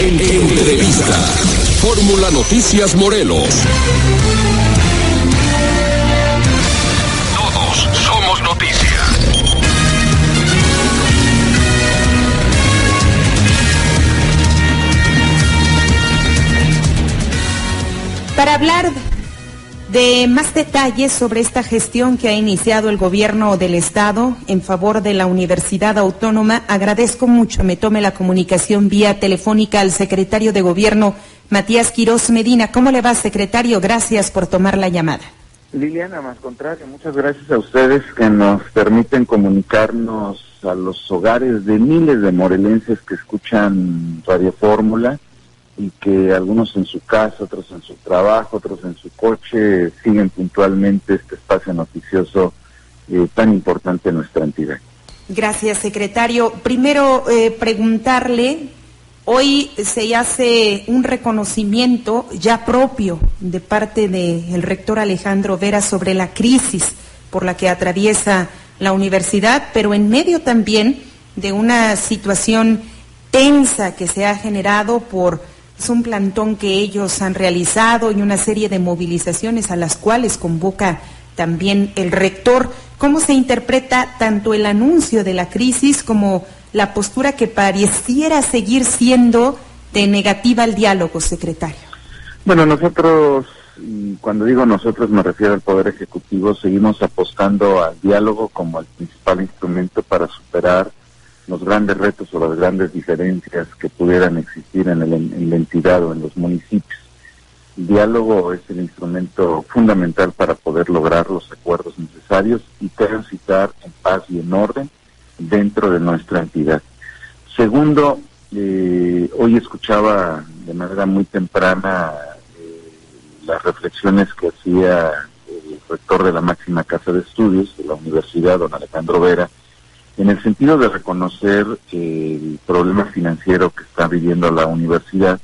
Entrevista. Fórmula Noticias Morelos. Todos somos noticia. Para hablar de más detalles sobre esta gestión que ha iniciado el gobierno del Estado en favor de la Universidad Autónoma, agradezco mucho me tome la comunicación vía telefónica al secretario de Gobierno, Matías Quirós Medina. ¿Cómo le va, secretario? Gracias por tomar la llamada. Liliana, más contrario, muchas gracias a ustedes que nos permiten comunicarnos a los hogares de miles de morelenses que escuchan Radio Fórmula, y que algunos en su casa, otros en su trabajo, otros en su coche, siguen puntualmente este espacio noticioso tan importante en nuestra entidad. Gracias, secretario. Primero, preguntarle, hoy se hace un reconocimiento ya propio de parte del rector Alejandro Vera sobre la crisis por la que atraviesa la universidad, pero en medio también de una situación tensa que se ha generado por un plantón que ellos han realizado y una serie de movilizaciones a las cuales convoca también el rector. ¿Cómo se interpreta tanto el anuncio de la crisis como la postura que pareciera seguir siendo de negativa al diálogo, secretario? Bueno, nosotros, cuando digo nosotros me refiero al Poder Ejecutivo, seguimos apostando al diálogo como el principal instrumento para superar los grandes retos o las grandes diferencias que pudieran existir en la entidad o en los municipios. El diálogo es el instrumento fundamental para poder lograr los acuerdos necesarios y transitar en paz y en orden dentro de nuestra entidad. Segundo, hoy escuchaba de manera muy temprana las reflexiones que hacía el rector de la máxima casa de estudios de la universidad, don Alejandro Vera, en el sentido de reconocer el problema financiero que está viviendo la universidad,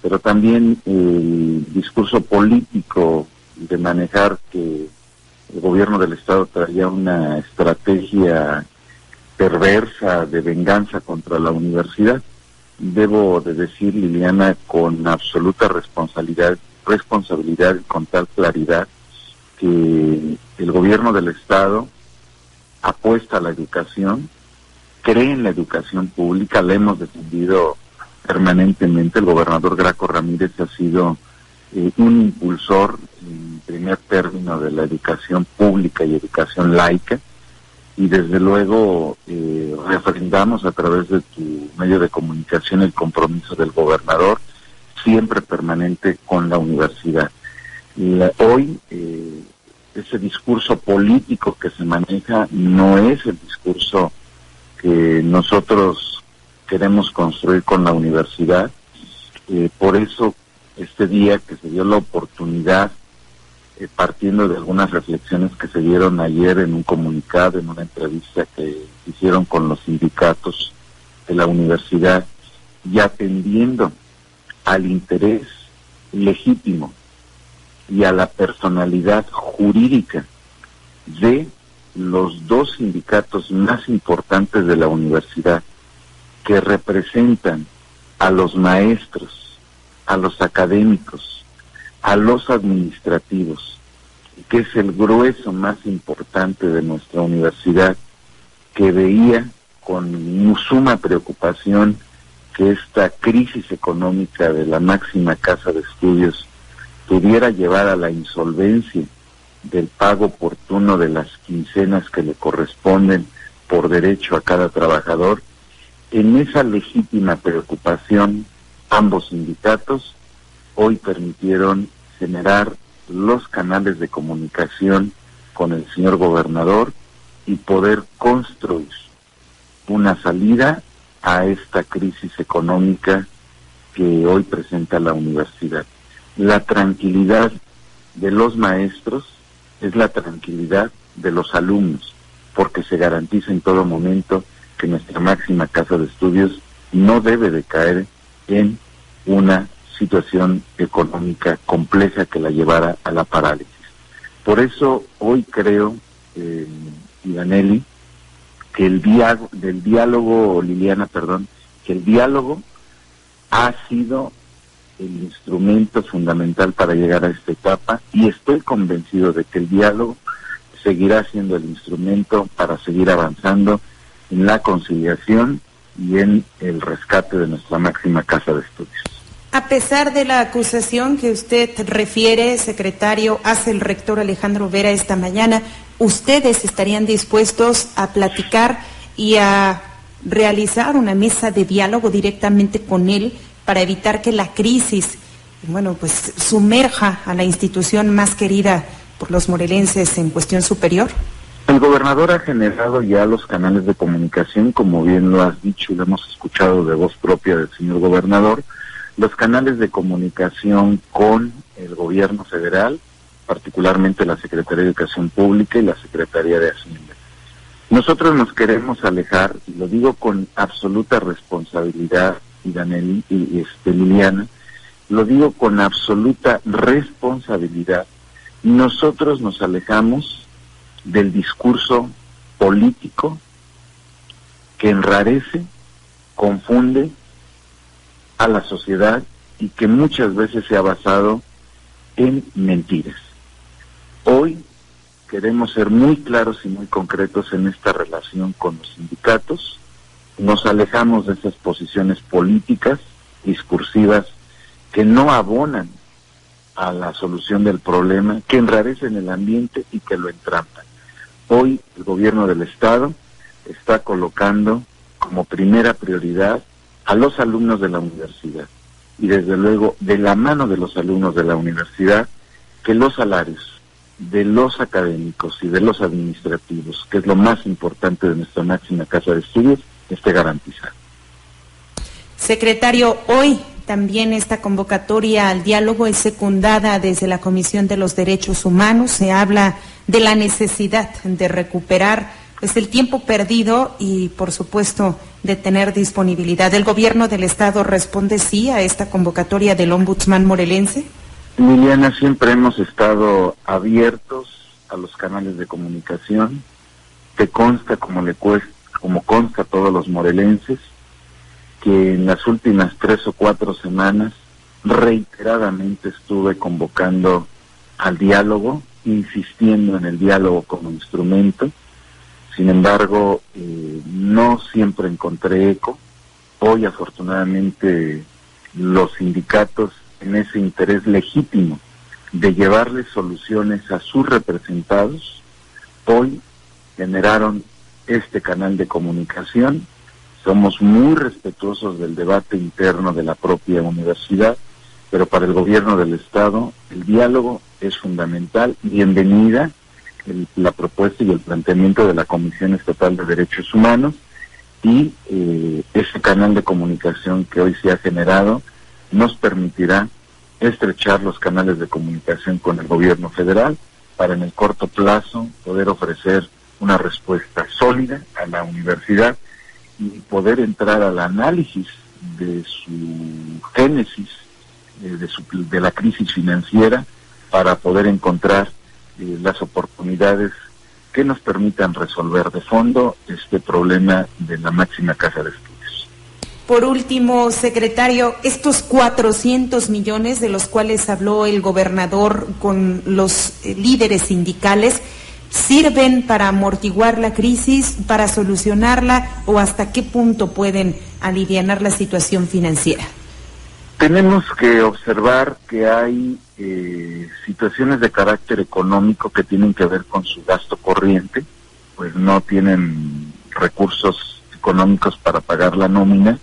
pero también el discurso político de manejar que el gobierno del Estado traía una estrategia perversa de venganza contra la universidad. Debo de decir, Liliana, con absoluta responsabilidad y con tal claridad, que el gobierno del Estado apuesta a la educación, cree en la educación pública, la hemos defendido permanentemente. El gobernador Graco Ramírez ha sido un impulsor en primer término de la educación pública y educación laica, y desde luego refrendamos a través de tu medio de comunicación el compromiso del gobernador, siempre permanente con la universidad. Hoy ese discurso político que se maneja no es el discurso que nosotros queremos construir con la universidad. Por eso este día que se dio la oportunidad, partiendo de algunas reflexiones que se dieron ayer en un comunicado, en una entrevista que hicieron con los sindicatos de la universidad, y atendiendo al interés legítimo y a la personalidad jurídica de los dos sindicatos más importantes de la universidad, que representan a los maestros, a los académicos, a los administrativos, que es el grueso más importante de nuestra universidad, que veía con suma preocupación que esta crisis económica de la máxima casa de estudios pudiera llevar a la insolvencia del pago oportuno de las quincenas que le corresponden por derecho a cada trabajador. En esa legítima preocupación, ambos sindicatos hoy permitieron generar los canales de comunicación con el señor gobernador y poder construir una salida a esta crisis económica que hoy presenta la universidad. La tranquilidad de los maestros es la tranquilidad de los alumnos, porque se garantiza en todo momento que nuestra máxima casa de estudios no debe de caer en una situación económica compleja que la llevara a la parálisis. Por eso hoy creo, Ivaneli, que el diálogo, Liliana, que el diálogo ha sido el instrumento fundamental para llegar a esta etapa, y estoy convencido de que el diálogo seguirá siendo el instrumento para seguir avanzando en la conciliación y en el rescate de nuestra máxima casa de estudios. A pesar de la acusación que usted refiere, secretario, hace el rector Alejandro Vera esta mañana, ¿ustedes estarían dispuestos a platicar y a realizar una mesa de diálogo directamente con él para evitar que la crisis, pues sumerja a la institución más querida por los morelenses en cuestión superior? El gobernador ha generado ya los canales de comunicación, como bien lo has dicho y lo hemos escuchado de voz propia del señor gobernador, los canales de comunicación con el gobierno federal, particularmente la Secretaría de Educación Pública y la Secretaría de Hacienda. Nosotros nos queremos alejar, y lo digo con absoluta responsabilidad, Liliana, lo digo con absoluta responsabilidad. Nosotros nos alejamos del discurso político que enrarece, confunde a la sociedad y que muchas veces se ha basado en mentiras. Hoy queremos ser muy claros y muy concretos en esta relación con los sindicatos. Nos alejamos de esas posiciones políticas, discursivas, que no abonan a la solución del problema, que enrarecen el ambiente y que lo entrampan. Hoy el gobierno del Estado está colocando como primera prioridad a los alumnos de la universidad, y desde luego de la mano de los alumnos de la universidad, que los salarios de los académicos y de los administrativos, que es lo más importante de nuestra máxima casa de estudios, esté garantizado. Secretario, hoy también esta convocatoria al diálogo es secundada desde la Comisión de los Derechos Humanos. Se habla de la necesidad de recuperar el tiempo perdido y, por supuesto, de tener disponibilidad. ¿El gobierno del Estado responde sí a esta convocatoria del ombudsman morelense? Liliana, siempre hemos estado abiertos a los canales de comunicación. Te consta, como consta a todos los morelenses, que en las últimas 3 o 4 semanas reiteradamente estuve convocando al diálogo, insistiendo en el diálogo como instrumento. Sin embargo, no siempre encontré eco. Hoy, afortunadamente, los sindicatos, en ese interés legítimo de llevarles soluciones a sus representados, hoy generaron este canal de comunicación. Somos muy respetuosos del debate interno de la propia universidad, pero para el gobierno del Estado el diálogo es fundamental. Bienvenida la propuesta y el planteamiento de la Comisión Estatal de Derechos Humanos, y ese canal de comunicación que hoy se ha generado nos permitirá estrechar los canales de comunicación con el gobierno federal para en el corto plazo poder ofrecer una respuesta sólida a la universidad y poder entrar al análisis de su génesis, de la crisis financiera, para poder encontrar las oportunidades que nos permitan resolver de fondo este problema de la máxima casa de estudios. Por último, secretario, estos 400 millones de los cuales habló el gobernador con los líderes sindicales, ¿sirven para amortiguar la crisis, para solucionarla, o hasta qué punto pueden alivianar la situación financiera? Tenemos que observar que hay situaciones de carácter económico que tienen que ver con su gasto corriente, pues no tienen recursos económicos para pagar la nómina,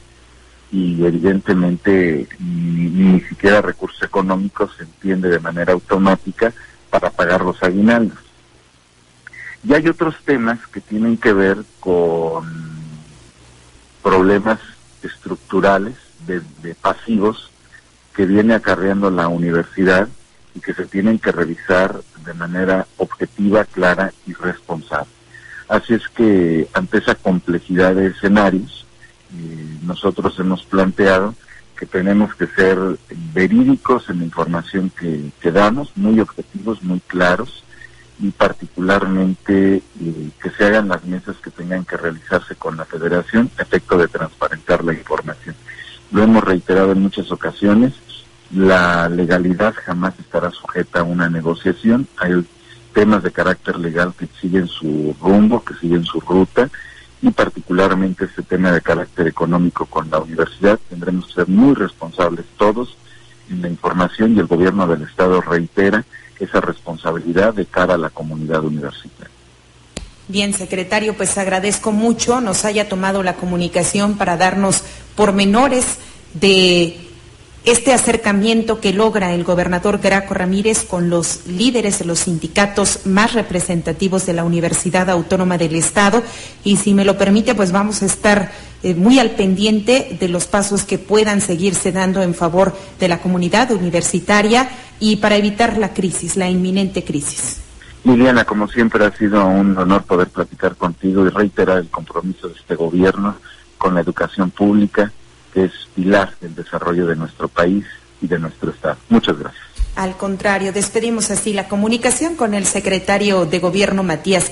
y evidentemente ni siquiera recursos económicos se entiende de manera automática para pagar los aguinaldos. Y hay otros temas que tienen que ver con problemas estructurales de pasivos que viene acarreando la universidad y que se tienen que revisar de manera objetiva, clara y responsable. Así es que ante esa complejidad de escenarios, nosotros hemos planteado que tenemos que ser verídicos en la información que damos, muy objetivos, muy claros, y particularmente que se hagan las mesas que tengan que realizarse con la Federación a efecto de transparentar la información. Lo hemos reiterado en muchas ocasiones, la legalidad jamás estará sujeta a una negociación. Hay temas de carácter legal que siguen su rumbo, que siguen su ruta, y particularmente este tema de carácter económico con la universidad. Tendremos que ser muy responsables todos en la información, y el gobierno del Estado reitera esa responsabilidad de cara a la comunidad universitaria. Bien, secretario, pues agradezco mucho nos haya tomado la comunicación para darnos pormenores de este acercamiento que logra el gobernador Graco Ramírez con los líderes de los sindicatos más representativos de la Universidad Autónoma del Estado. Y si me lo permite, pues vamos a estar muy al pendiente de los pasos que puedan seguirse dando en favor de la comunidad universitaria y para evitar la crisis, la inminente crisis. Liliana, como siempre ha sido un honor poder platicar contigo y reiterar el compromiso de este gobierno con la educación pública, que es pilar del desarrollo de nuestro país y de nuestro Estado. Muchas gracias. Al contrario, despedimos así la comunicación con el secretario de Gobierno, Matías